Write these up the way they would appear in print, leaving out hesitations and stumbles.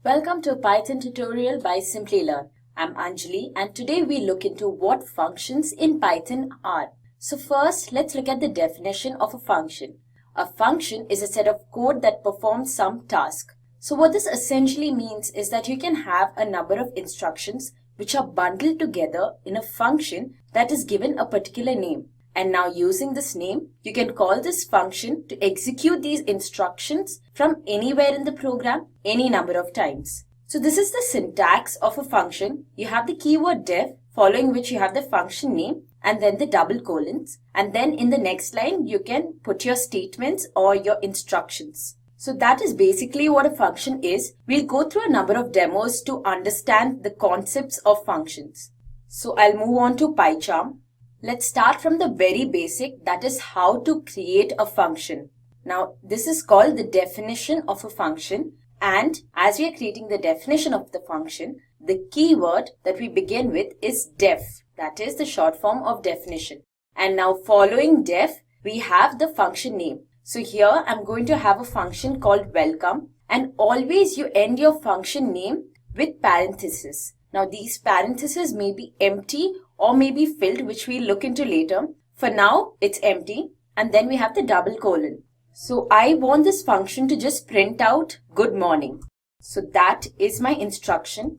Welcome to a Python tutorial by Simplilearn. I'm Anjali and today we look into what functions in Python are. So first, let's look at the definition of a function. A function is a set of code that performs some task. So what this essentially means is that you can have a number of instructions which are bundled together in a function that is given a particular name. And now using this name, you can call this function to execute these instructions from anywhere in the program, any number of times. So this is the syntax of a function. You have the keyword def, following which you have the function name and then the double colons. And then in the next line, you can put your statements or your instructions. So that is basically what a function is. We'll go through a number of demos to understand the concepts of functions. So I'll move on to PyCharm. Let's start from the very basic, that is how to create a function. Now, this is called the definition of a function, and as we are creating the definition of the function, the keyword that we begin with is def, that is the short form of definition. And now following def, we have the function name. So here I'm going to have a function called welcome, and always you end your function name with parentheses. Now these parentheses may be empty or may be filled, which we'll look into later. For now, it's empty. And then we have the double colon. So I want this function to just print out good morning. So that is my instruction.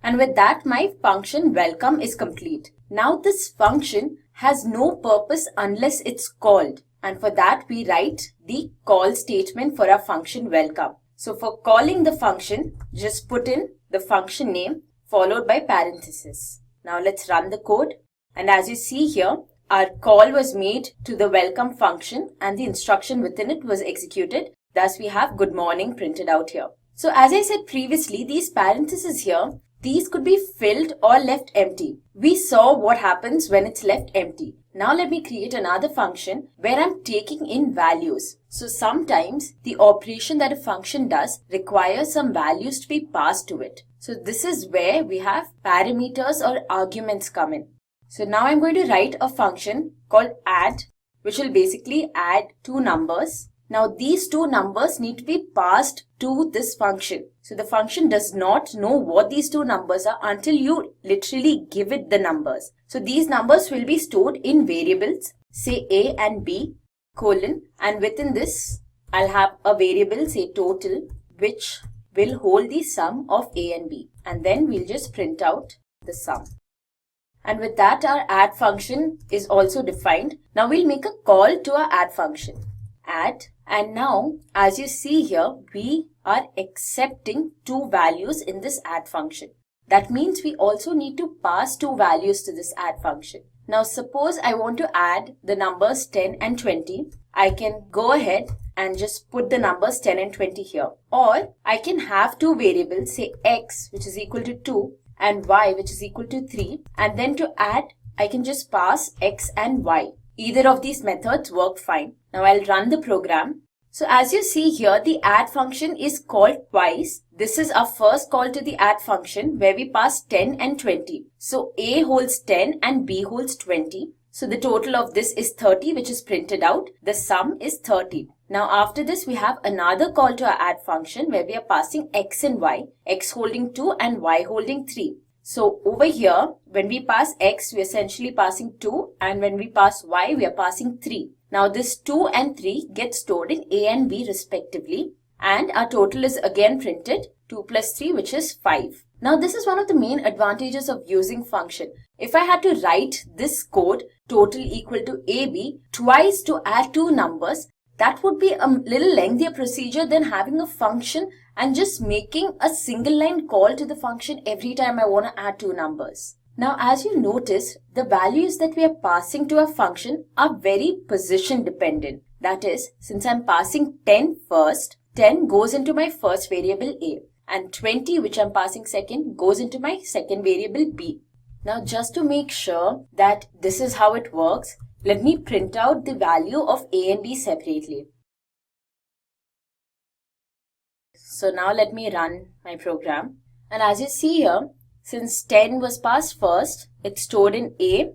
And with that, my function welcome is complete. Now this function has no purpose unless it's called. And for that, we write the call statement for our function welcome. So for calling the function, just put in the function name followed by parentheses. Now let's run the code. And as you see here, our call was made to the welcome function and the instruction within it was executed. Thus we have good morning printed out here. So as I said previously, these parentheses here, these could be filled or left empty. We saw what happens when it's left empty. Now let me create another function where I'm taking in values. So sometimes the operation that a function does requires some values to be passed to it. So this is where we have parameters or arguments come in. So now I'm going to write a function called add, which will basically add two numbers. Now these two numbers need to be passed to this function. So the function does not know what these two numbers are until you literally give it the numbers. So these numbers will be stored in variables, say A and B, colon, and within this, I'll have a variable, say total, which will hold the sum of A and B. And then we'll just print out the sum. And with that, our add function is also defined. Now we'll make a call to our add function. Add. And now, as you see here, we are accepting two values in this add function. That means we also need to pass two values to this add function. Now suppose I want to add the numbers 10 and 20. I can go ahead and just put the numbers 10 and 20 here. Or I can have two variables, say x, which is equal to 2, and y, which is equal to 3. And then to add, I can just pass x and y. Either of these methods work fine. Now I'll run the program. So as you see here, the add function is called twice. This is our first call to the add function where we pass 10 and 20. So A holds 10 and B holds 20. So the total of this is 30, which is printed out. The sum is 30. Now after this, we have another call to our add function where we are passing x and y, x holding 2 and y holding 3. So over here, when we pass x, we are essentially passing 2, and when we pass y, we are passing 3. Now this 2 and 3 get stored in A and B respectively, and our total is again printed 2 plus 3, which is 5. Now this is one of the main advantages of using function. If I had to write this code total equal to AB twice to add two numbers, that would be a little lengthier procedure than having a function and just making a single line call to the function every time I want to add two numbers. Now as you notice, the values that we are passing to a function are very position dependent. That is, since I'm passing 10 first, 10 goes into my first variable A, and 20, which I'm passing second, goes into my second variable B. Now just to make sure that this is how it works, let me print out the value of A and B separately. So now let me run my program. And as you see here, since 10 was passed first, it's stored in A,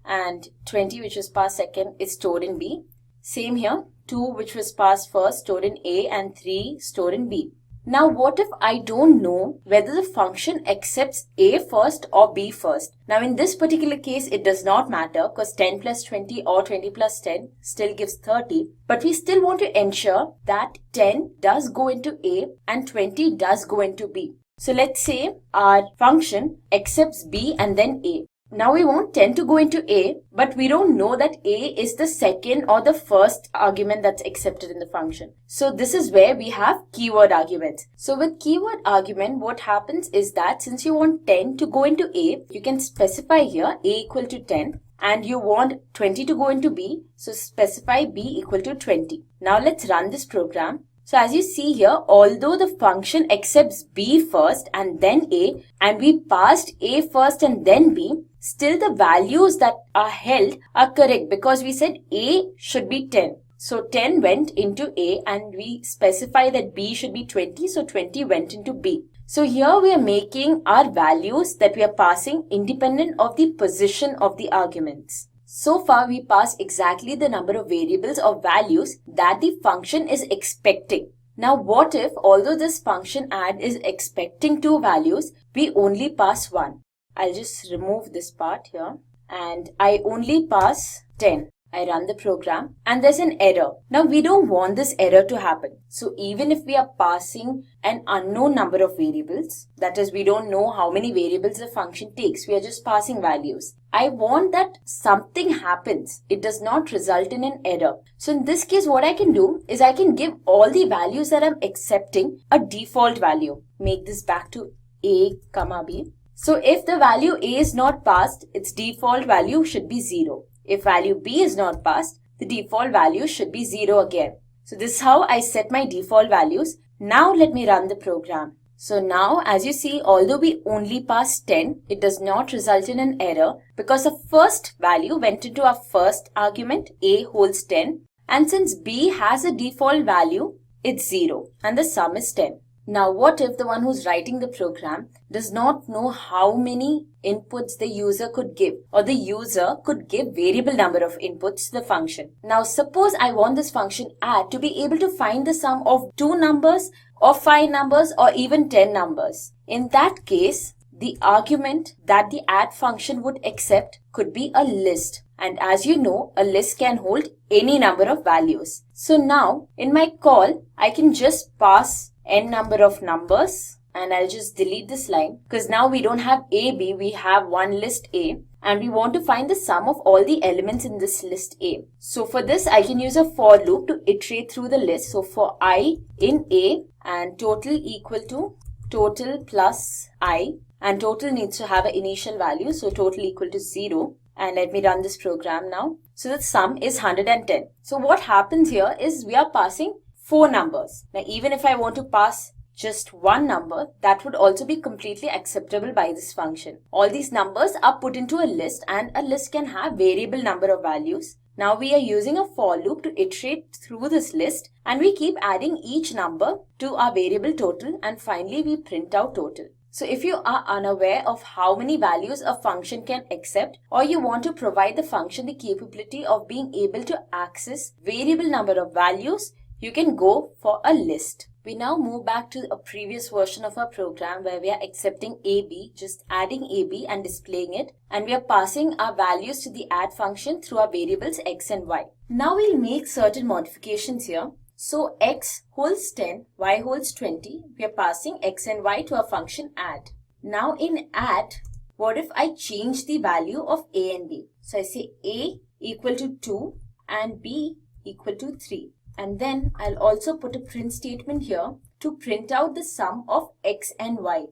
and 20, which was passed second, is stored in B. Same here, 2, which was passed first, stored in A, and 3 stored in B. Now what if I don't know whether the function accepts a first or b first? Now in this particular case it does not matter because 10 plus 20 or 20 plus 10 still gives 30. But we still want to ensure that 10 does go into a and 20 does go into b. So let's say our function accepts b and then a. Now we want 10 to go into a, but we don't know that a is the second or the first argument that's accepted in the function. So this is where we have keyword arguments. So with keyword argument, what happens is that since you want 10 to go into a, you can specify here a equal to 10. And you want 20 to go into b, so specify b equal to 20. Now let's run this program. So as you see here, although the function accepts b first and then a, and we passed a first and then b, still the values that are held are correct because we said a should be 10. So 10 went into a and we specify that b should be 20, so 20 went into b. So here we are making our values that we are passing independent of the position of the arguments. So far we passed exactly the number of variables or values that the function is expecting. Now what if, although this function add is expecting 2 values, we only pass 1? I'll just remove this part here and I only pass 10. I run the program and there's an error. Now we don't want this error to happen. So even if we are passing an unknown number of variables, that is we don't know how many variables the function takes, we are just passing values. I want that something happens. It does not result in an error. So in this case what I can do is I can give all the values that I'm accepting a default value. Make this back to a comma b. So if the value a is not passed, its default value should be 0. If value b is not passed, the default value should be 0 again. So this is how I set my default values. Now let me run the program. So now as you see, although we only passed 10, it does not result in an error because the first value went into our first argument, a holds 10. And since b has a default value, it's 0 and the sum is 10. Now what if the one who's writing the program does not know how many inputs the user could give, or the user could give variable number of inputs to the function. Now suppose I want this function add to be able to find the sum of 2 numbers or 5 numbers or even 10 numbers. In that case, the argument that the add function would accept could be a list. And as you know, a list can hold any number of values. So now in my call, I can just pass n number of numbers and I'll just delete this line because now we don't have a, b, we have one list a and we want to find the sum of all the elements in this list a. So for this I can use a for loop to iterate through the list. So for I in a and total equal to total plus I, and total needs to have an initial value, so total equal to 0. And let me run this program now. So the sum is 110. So what happens here is we are passing 4 numbers. Now even if I want to pass just one number, that would also be completely acceptable by this function. All these numbers are put into a list and a list can have variable number of values. Now we are using a for loop to iterate through this list and we keep adding each number to our variable total and finally we print out total. So if you are unaware of how many values a function can accept, or you want to provide the function the capability of being able to access variable number of values, you can go for a list. We now move back to a previous version of our program where we are accepting AB, just adding AB and displaying it. And we are passing our values to the add function through our variables x and y. Now we'll make certain modifications here. So x holds 10, y holds 20. We are passing x and y to our function add. Now in add, what if I change the value of a and b? So I say a equal to 2 and b equal to 3. And then I'll also put a print statement here to print out the sum of x and y.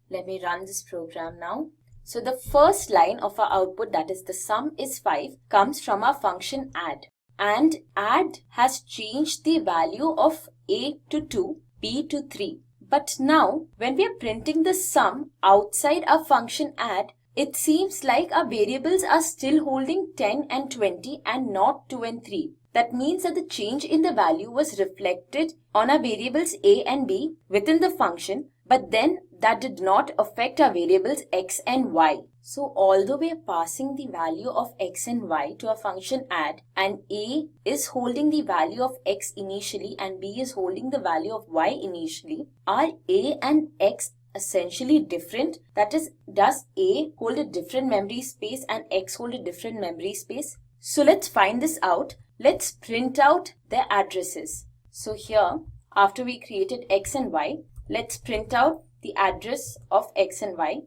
Let me run this program now. So the first line of our output, that is the sum is 5, comes from our function add. And add has changed the value of a to 2, b to 3. But now when we are printing the sum outside our function add, it seems like our variables are still holding 10 and 20 and not 2 and 3. That means that the change in the value was reflected on our variables a and b within the function, but then that did not affect our variables x and y. So although we are passing the value of x and y to a function add, and a is holding the value of x initially and b is holding the value of y initially, are a and x essentially different? That is, does a hold a different memory space and x hold a different memory space? So let's find this out. Let's print out their addresses. So here, after we created x and y, let's print out the address of x and y.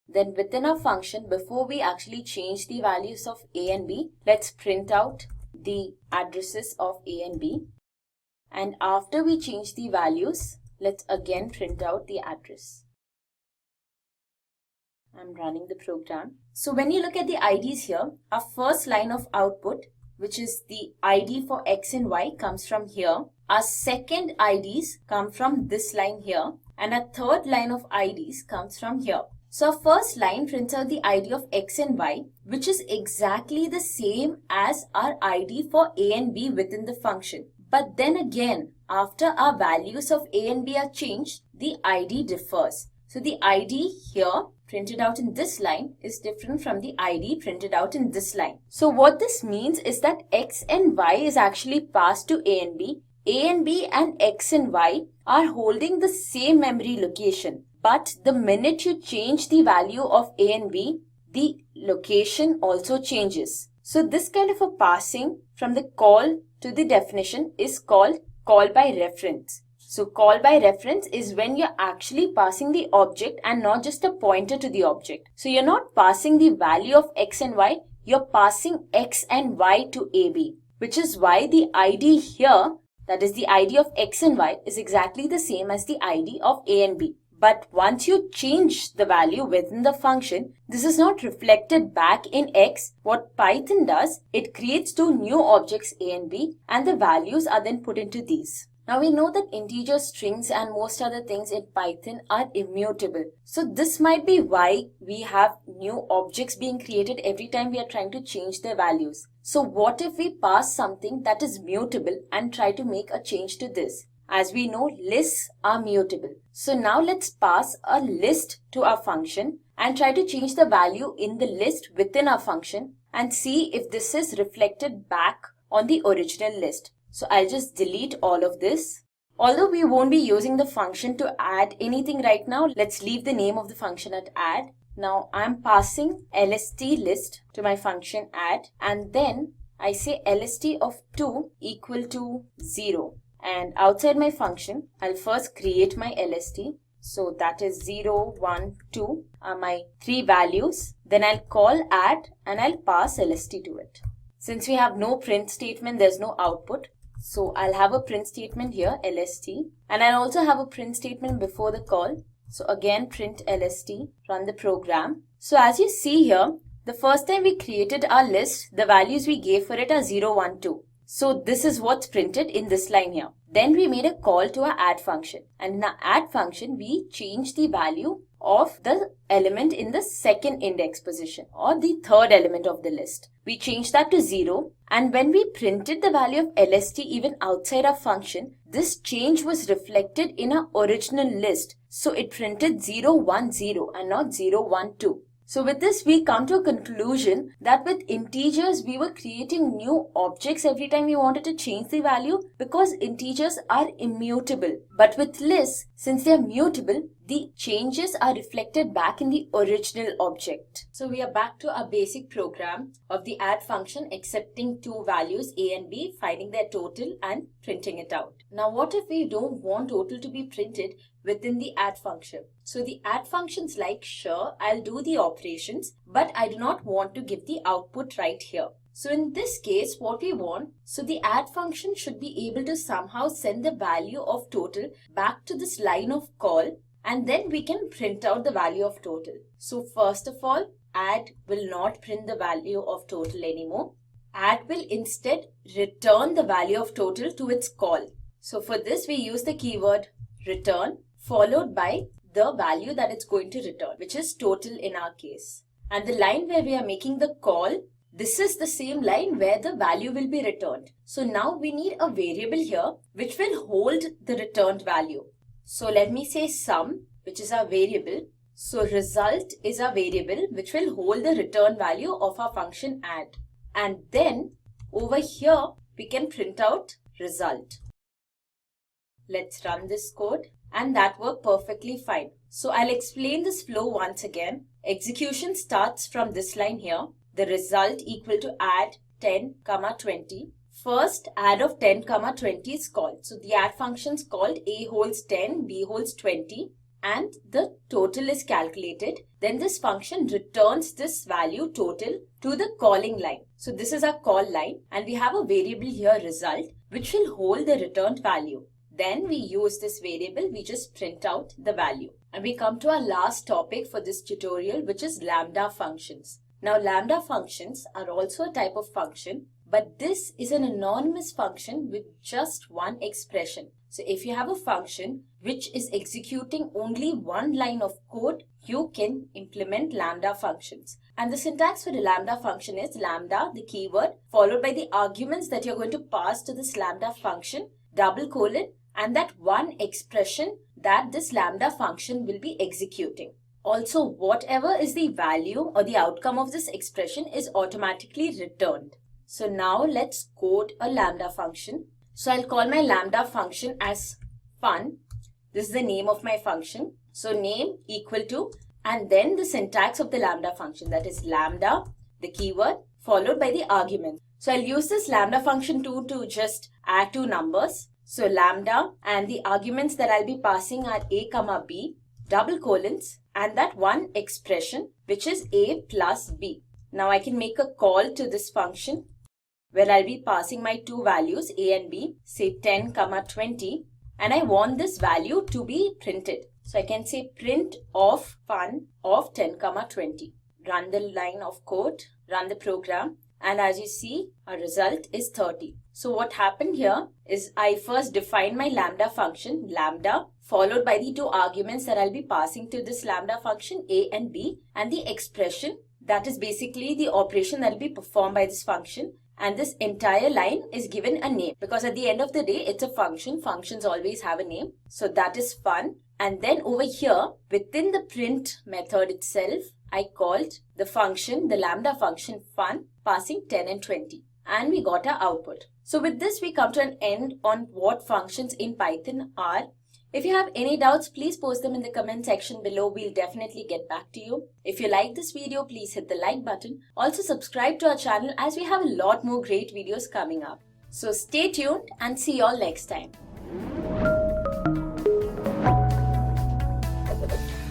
Then within our function, before we actually change the values of a and b, let's print out the addresses of a and b. And after we change the values, let's again print out the address. I'm running the program. So when you look at the IDs here, our first line of output, which is the ID for x and y, comes from here. Our second IDs come from this line here. And our third line of IDs comes from here. So our first line prints out the ID of x and y, which is exactly the same as our ID for a and b within the function. But then again, after our values of a and b are changed, the ID differs. So the ID here printed out in this line is different from the ID printed out in this line. So what this means is that x and y is actually passed to a and b and x and y are holding the same memory location. But the minute you change the value of a and b, the location also changes. So this kind of a passing from the call to the definition is called call by reference. So call by reference is when you're actually passing the object and not just a pointer to the object. So you're not passing the value of x and y, you're passing x and y to AB, which is why the ID here, that is the ID of x and y, is exactly the same as the ID of a and b. But once you change the value within the function, this is not reflected back in x. What Python does, it creates two new objects a and b, and the values are then put into these. Now we know that integer strings and most other things in Python are immutable. So this might be why we have new objects being created every time we are trying to change their values. So what if we pass something that is mutable and try to make a change to this? As we know, lists are mutable. So now let's pass a list to our function and try to change the value in the list within our function and see if this is reflected back on the original list. So I'll just delete all of this. Although we won't be using the function to add anything right now, let's leave the name of the function at add. Now I'm passing lst list to my function add, and then I say lst of 2 equal to 0. And outside my function, I'll first create my lst. So that is 0, 1, 2 are my three values. Then I'll call add and I'll pass lst to it. Since we have no print statement, there's no output. So I'll have a print statement here, lst. And I'll also have a print statement before the call. So again, print lst, run the program. So as you see here, the first time we created our list, the values we gave for it are 0, 1, 2. So this is what's printed in this line here. Then we made a call to our add function. And in our add function, we changed the value of the element in the second index position or the third element of the list. We changed that to 0. And when we printed the value of lst even outside our function, this change was reflected in our original list. So it printed 0, 1, 0 and not 0, 1, 2. So with this, we come to a conclusion that with integers, we were creating new objects every time we wanted to change the value because integers are immutable. But with lists, since they are mutable, the changes are reflected back in the original object. So we are back to our basic program of the add function accepting two values a and b, finding their total and printing it out. Now what if we don't want total to be printed within the add function? So the add function's like, sure, I'll do the operations, but I do not want to give the output right here. So in this case, what we want, so the add function should be able to somehow send the value of total back to this line of call, and then we can print out the value of total. So first of all, add will not print the value of total anymore. Add will instead return the value of total to its call. So for this, we use the keyword return followed by the value that it's going to return, which is total in our case. And the line where we are making the call, this is the same line where the value will be returned. So now we need a variable here which will hold the returned value. So let me say sum, which is our variable. So result is a variable which will hold the return value of our function add. And then over here we can print out result. Let's run this code and that worked perfectly fine. So I'll explain this flow once again. Execution starts from this line here. The result equal to add 10, 20. First add of 10, 20 is called. So the add function is called A holds 10, B holds 20 and the total is calculated. Then this function returns this value total to the calling line. So this is our call line and we have a variable here result which will hold the returned value. Then we use this variable, we just print out the value. And we come to our last topic for this tutorial, which is lambda functions. Now lambda functions are also a type of function, but this is an anonymous function with just one expression. So if you have a function which is executing only one line of code, you can implement lambda functions. And the syntax for the lambda function is lambda, the keyword, followed by the arguments that you're going to pass to this lambda function, double colon, and that one expression that this lambda function will be executing. Also, whatever is the value or the outcome of this expression is automatically returned. So now let's code a lambda function. So I'll call my lambda function as fun. This is the name of my function. So name equal to, and then the syntax of the lambda function, that is lambda, the keyword, followed by the argument. So I'll use this lambda function to just add two numbers. So lambda and the arguments that I'll be passing are a comma b, double colons, and that one expression which is a plus b. Now I can make a call to this function where I'll be passing my two values a and b, say 10, 20, and I want this value to be printed. So I can say print of fun of 10, 20. Run the line of code, run the program. And as you see, our result is 30. So what happened here is I first defined my lambda function, lambda, followed by the two arguments that I'll be passing to this lambda function, a and b, and the expression, that is basically the operation that will be performed by this function. And this entire line is given a name because at the end of the day, it's a function. Functions always have a name. So that is fun. And then over here, within the print method itself, I called the function, the lambda function fun, passing 10 and 20. And we got our output. So with this, we come to an end on what functions in Python are. If you have any doubts, please post them in the comment section below. We'll definitely get back to you. If you like this video, please hit the like button. Also subscribe to our channel as we have a lot more great videos coming up. So stay tuned and see you all next time.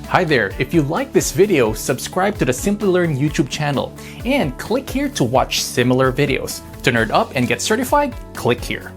Hi there, if you like this video, subscribe to the Simplilearn YouTube channel and click here to watch similar videos. To nerd up and get certified, click here.